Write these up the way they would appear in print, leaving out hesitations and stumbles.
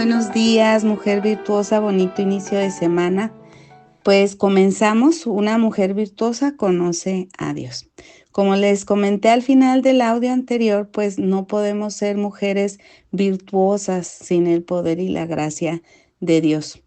Buenos días, mujer virtuosa, bonito inicio de semana. Pues comenzamos, una mujer virtuosa conoce a Dios. Como les comenté al final del audio anterior, pues no podemos ser mujeres virtuosas sin el poder y la gracia de Dios.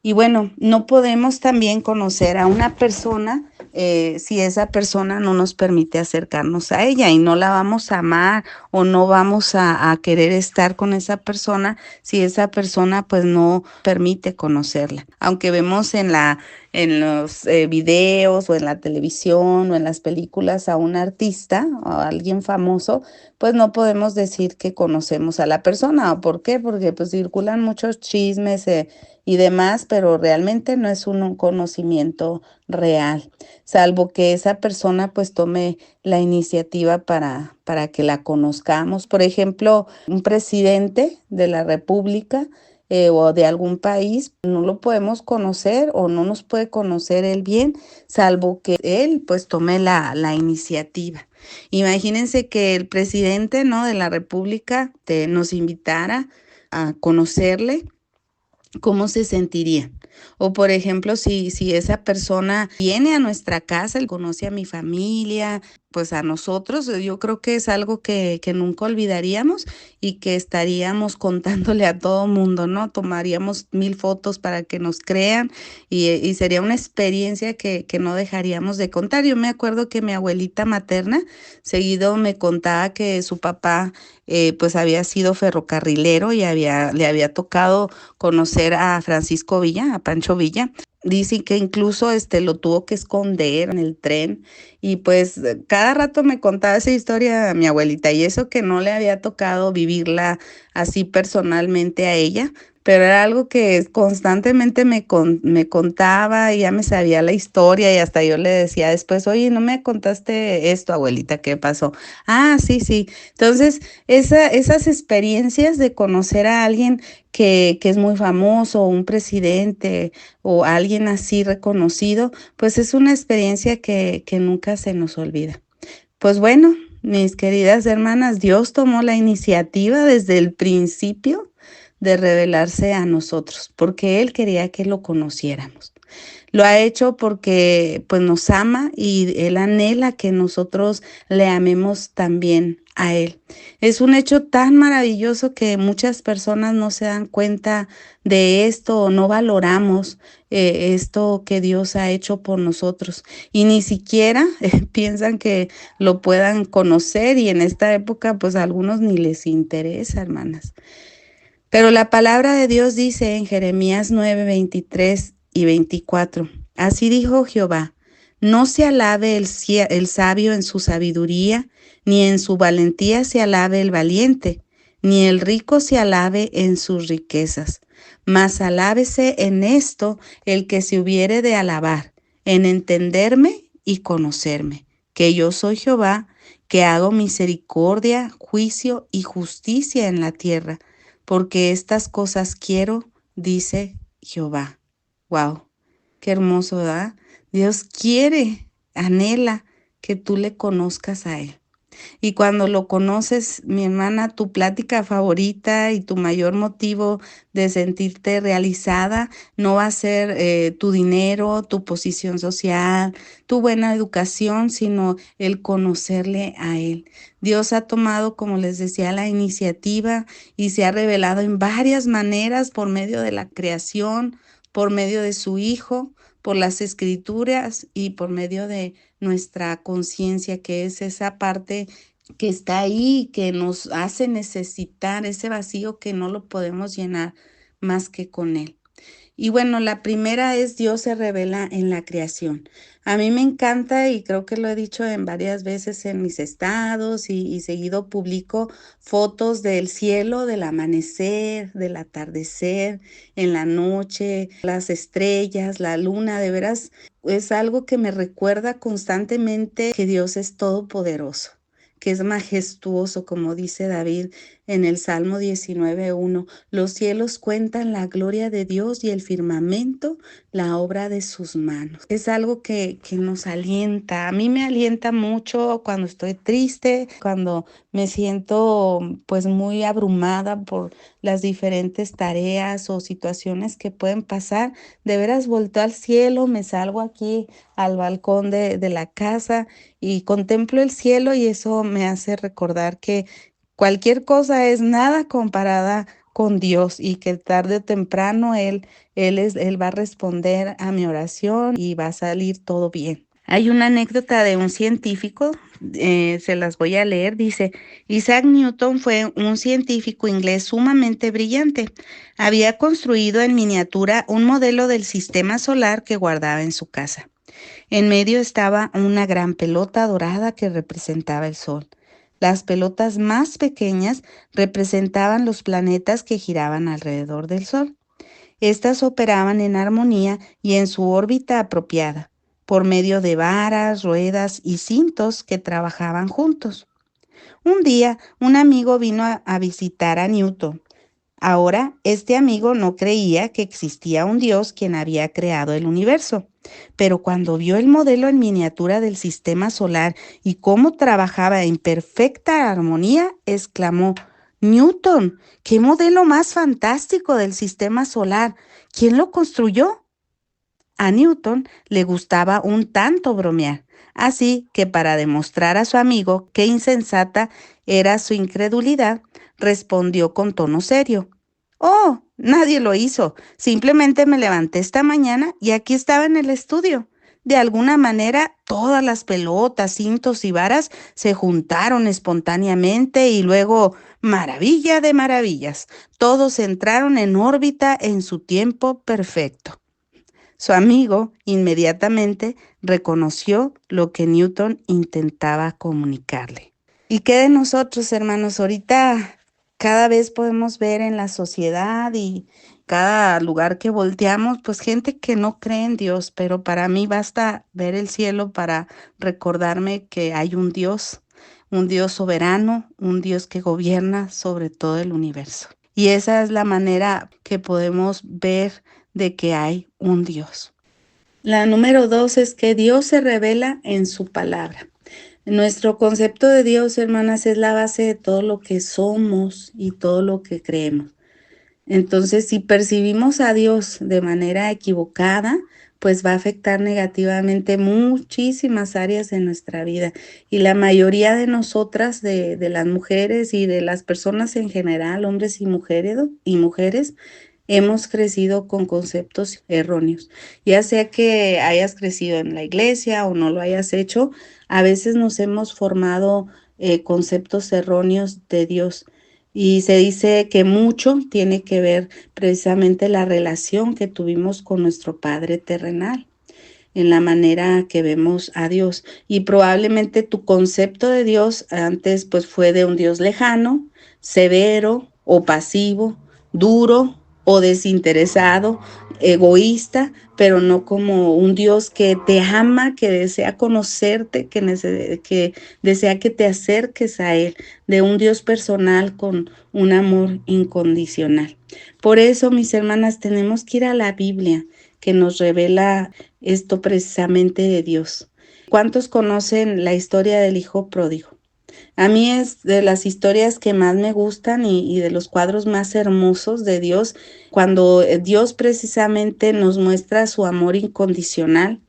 Y bueno, no podemos también conocer a una persona si esa persona no nos permite acercarnos a ella, y no la vamos a amar o no vamos a querer estar con esa persona si esa persona pues no permite conocerla. Aunque vemos en los videos o en la televisión o en las películas a un artista o a alguien famoso, pues no podemos decir que conocemos a la persona. ¿Por qué? Porque pues circulan muchos chismes y demás, pero realmente no es un conocimiento real, salvo que esa persona pues tome la iniciativa para que la conozcamos. Por ejemplo, un presidente de la República o de algún país, no lo podemos conocer o no nos puede conocer él bien, salvo que él pues tome la iniciativa. Imagínense que el presidente, ¿no?, de la República nos invitara a conocerle. ¿Cómo se sentiría? O por ejemplo, si esa persona viene a nuestra casa, él conoce a mi familia, pues a nosotros, yo creo que es algo que nunca olvidaríamos y que estaríamos contándole a todo mundo, ¿no? Tomaríamos 1000 fotos para que nos crean y sería una experiencia que no dejaríamos de contar. Yo me acuerdo que mi abuelita materna seguido me contaba que su papá pues había sido ferrocarrilero y le había tocado conocer a Francisco Villa, a Pancho Villa. Dicen que incluso lo tuvo que esconder en el tren y pues cada rato me contaba esa historia a mi abuelita, y eso que no le había tocado vivirla así personalmente a ella, pero era algo que constantemente me contaba y ya me sabía la historia, y hasta yo le decía después, oye, ¿no me contaste esto, abuelita? ¿Qué pasó? Ah, sí, sí. Entonces, esas experiencias de conocer a alguien que es muy famoso, un presidente o alguien así reconocido, pues es una experiencia que nunca se nos olvida. Pues bueno, mis queridas hermanas, Dios tomó la iniciativa desde el principio de revelarse a nosotros, porque Él quería que lo conociéramos. Lo ha hecho porque pues nos ama y Él anhela que nosotros le amemos también a Él. Es un hecho tan maravilloso que muchas personas no se dan cuenta de esto o no valoramos esto que Dios ha hecho por nosotros, y ni siquiera piensan que lo puedan conocer, y en esta época pues a algunos ni les interesa, hermanas. Pero la palabra de Dios dice en Jeremías 9:23 y 24, así dijo Jehová, no se alabe el sabio en su sabiduría, ni en su valentía se alabe el valiente, ni el rico se alabe en sus riquezas, mas alábese en esto el que se hubiere de alabar, en entenderme y conocerme, que yo soy Jehová, que hago misericordia, juicio y justicia en la tierra, porque estas cosas quiero, dice Jehová. Wow, qué hermoso, ¿verdad? Dios quiere, anhela que tú le conozcas a Él. Y cuando lo conoces, mi hermana, tu plática favorita y tu mayor motivo de sentirte realizada no va a ser tu dinero, tu posición social, tu buena educación, sino el conocerle a Él. Dios ha tomado, como les decía, la iniciativa y se ha revelado en varias maneras por medio de la creación, por medio de su Hijo, por las Escrituras y por medio de nuestra conciencia, que es esa parte que está ahí, que nos hace necesitar ese vacío que no lo podemos llenar más que con Él. Y bueno, la primera es Dios se revela en la creación. A mí me encanta, y creo que lo he dicho en varias veces en mis estados y seguido publico fotos del cielo, del amanecer, del atardecer, en la noche, las estrellas, la luna. De veras es algo que me recuerda constantemente que Dios es todopoderoso, que es majestuoso, como dice David en el Salmo 19:1. Los cielos cuentan la gloria de Dios y el firmamento la obra de sus manos. Es algo que nos alienta. A mí me alienta mucho cuando estoy triste, cuando me siento pues muy abrumada por las diferentes tareas o situaciones que pueden pasar. De veras volteo al cielo, me salgo aquí al balcón de la casa y contemplo el cielo, y eso me hace recordar que cualquier cosa es nada comparada con Dios, y que tarde o temprano Él va a responder a mi oración y va a salir todo bien. Hay una anécdota de un científico, se las voy a leer. Dice: Isaac Newton fue un científico inglés sumamente brillante. Había construido en miniatura un modelo del sistema solar que guardaba en su casa. En medio estaba una gran pelota dorada que representaba el Sol. Las pelotas más pequeñas representaban los planetas que giraban alrededor del Sol. Estas operaban en armonía y en su órbita apropiada, por medio de varas, ruedas y cintos que trabajaban juntos. Un día, un amigo vino a visitar a Newton. Ahora, este amigo no creía que existía un Dios quien había creado el universo, pero cuando vio el modelo en miniatura del sistema solar y cómo trabajaba en perfecta armonía, exclamó: Newton, ¿qué modelo más fantástico del sistema solar? ¿Quién lo construyó? A Newton le gustaba un tanto bromear, así que para demostrar a su amigo qué insensata era su incredulidad, respondió con tono serio: Oh, nadie lo hizo. Simplemente me levanté esta mañana y aquí estaba en el estudio. De alguna manera, todas las pelotas, cintos y varas se juntaron espontáneamente y luego, maravilla de maravillas, todos entraron en órbita en su tiempo perfecto. Su amigo inmediatamente reconoció lo que Newton intentaba comunicarle. ¿Y qué de nosotros, hermanos? Ahorita cada vez podemos ver en la sociedad y cada lugar que volteamos, pues gente que no cree en Dios, pero para mí basta ver el cielo para recordarme que hay un Dios soberano, un Dios que gobierna sobre todo el universo. Y esa es la manera que podemos ver de que hay un Dios. La número 2 es que Dios se revela en su palabra. Nuestro concepto de Dios, hermanas, es la base de todo lo que somos y todo lo que creemos. Entonces, si percibimos a Dios de manera equivocada, pues va a afectar negativamente muchísimas áreas de nuestra vida. Y la mayoría de nosotras, de las mujeres y de las personas en general, hombres y mujeres, hemos crecido con conceptos erróneos. Ya sea que hayas crecido en la iglesia o no lo hayas hecho, a veces nos hemos formado conceptos erróneos de Dios. Y se dice que mucho tiene que ver precisamente la relación que tuvimos con nuestro Padre terrenal, en la manera que vemos a Dios. Y probablemente tu concepto de Dios antes pues fue de un Dios lejano, severo o pasivo, duro o desinteresado, egoísta, pero no como un Dios que te ama, que desea conocerte, que desea que te acerques a Él, de un Dios personal con un amor incondicional. Por eso, mis hermanas, tenemos que ir a la Biblia, que nos revela esto precisamente de Dios. ¿Cuántos conocen la historia del hijo pródigo? A mí es de las historias que más me gustan y de los cuadros más hermosos de Dios, cuando Dios precisamente nos muestra su amor incondicional.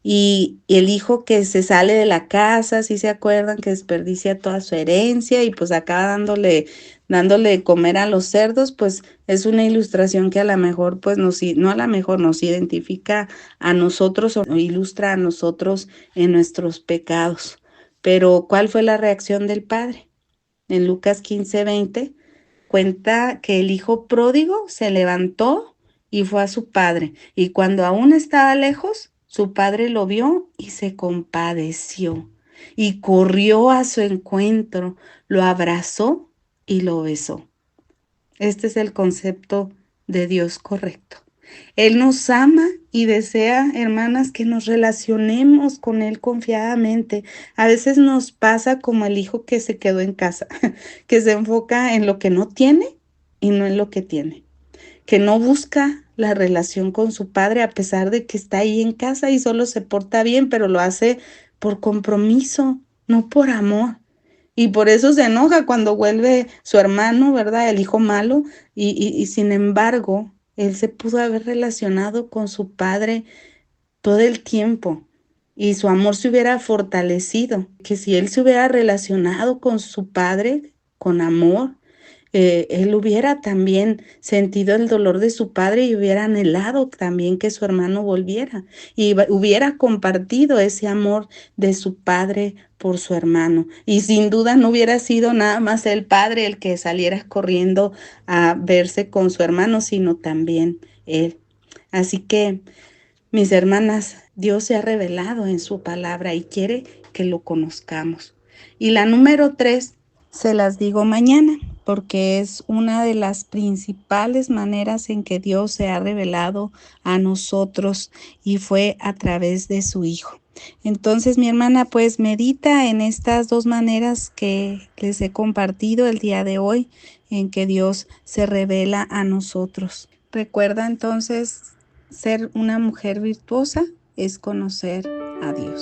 Y el hijo que se sale de la casa, si se acuerdan, que desperdicia toda su herencia y pues acaba dándole de comer a los cerdos, pues es una ilustración que a lo mejor, pues no a lo mejor nos identifica a nosotros o ilustra a nosotros en nuestros pecados. Pero ¿cuál fue la reacción del padre? En Lucas 15:20 cuenta que el hijo pródigo se levantó y fue a su padre, y cuando aún estaba lejos, su padre lo vio y se compadeció, y corrió a su encuentro, lo abrazó y lo besó. Este es el concepto de Dios correcto. Él nos ama y desea, hermanas, que nos relacionemos con Él confiadamente. A veces nos pasa como el hijo que se quedó en casa, que se enfoca en lo que no tiene y no en lo que tiene, que no busca la relación con su padre a pesar de que está ahí en casa y solo se porta bien, pero lo hace por compromiso, no por amor. Y por eso se enoja cuando vuelve su hermano, ¿verdad? El hijo malo. Y sin embargo, él se pudo haber relacionado con su padre todo el tiempo. Y su amor se hubiera fortalecido. Que si él se hubiera relacionado con su padre con amor, él hubiera también sentido el dolor de su padre y hubiera anhelado también que su hermano volviera y hubiera compartido ese amor de su padre por su hermano. Y sin duda no hubiera sido nada más el padre el que saliera corriendo a verse con su hermano, sino también él. Así que, mis hermanas, Dios se ha revelado en su palabra y quiere que lo conozcamos. Y la número 3 se las digo mañana, porque es una de las principales maneras en que Dios se ha revelado a nosotros y fue a través de su Hijo. Entonces, mi hermana, pues medita en estas dos maneras que les he compartido el día de hoy, en que Dios se revela a nosotros. Recuerda entonces, ser una mujer virtuosa es conocer a Dios.